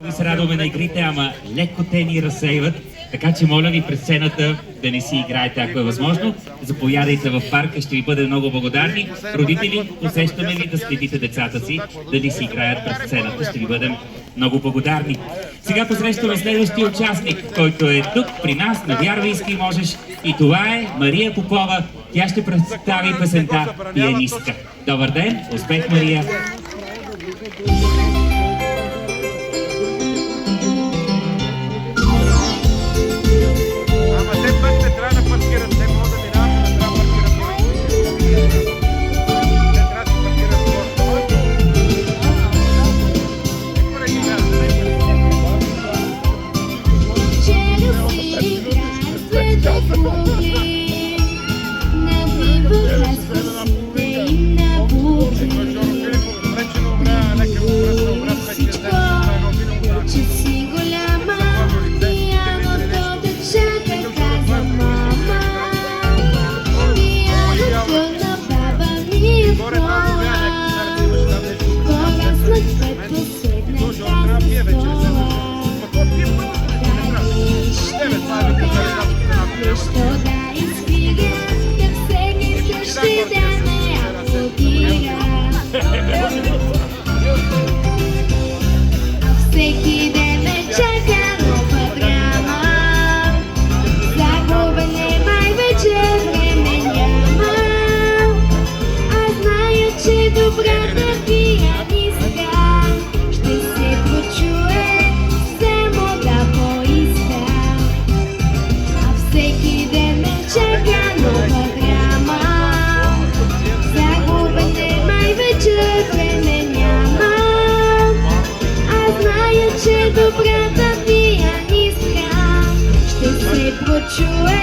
Ние се радваме на игрите, ама леко те ни разсейват. Така че моля ви през сцената да не си играете, ако е възможно. Заповядайте в парка, ще ви бъдем много благодарни. Родители, усещаме ви да следите децата си, дали си играят през сцената, ще ви бъдем много благодарни. Сега посрещаме следващия участник, който е тук при нас, навярвай, иска и можеш. И това е Мария Попова. Тя ще представи песента "Пианистка". Добър ден, успех, Мария! Всеки ден ме чака нова драма. Загубене май вече време няма. Аз зная, че добрата пианистка ще се прочуе, само да поиска. А всеки ден ме чака нова драма. Загубене май вече време няма. Зная, че добрата пианистка ще се прочуе,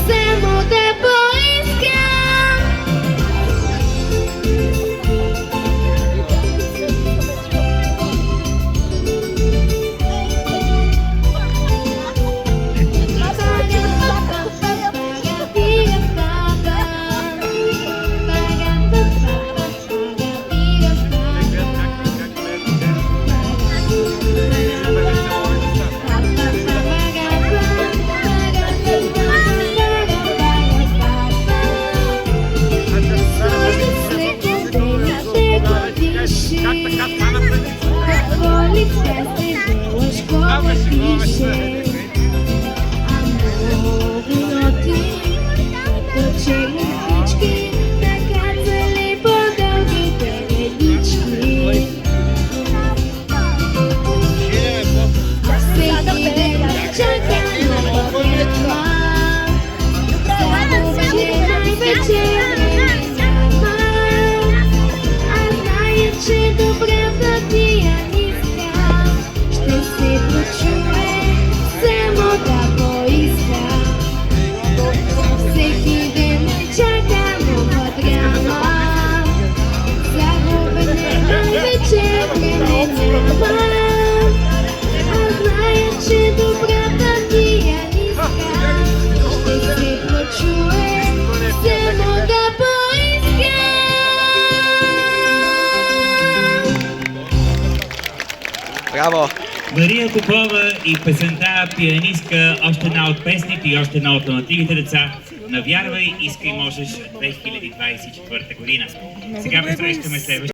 само да поиска. Какво ли сте лъжко ме пише, а много ноти, като че лисички, така цели по дългите редички. Всеки ден ме чака нова драма. Загубене най-вече време няма. Аз зная, че добрата пианистка ще се прочуе, само да поиска. Всеки ден ме чака нова драма. Загубене най-вече време няма. Аз зная, че добрата пианистка ще се прочуе, само да поиска. Браво! Мария Попова и песента "Пианистка", още една от песните и още една от талантливите деца. Навярвай, иска и можеш 2024 година. Сега посрещаме следващия.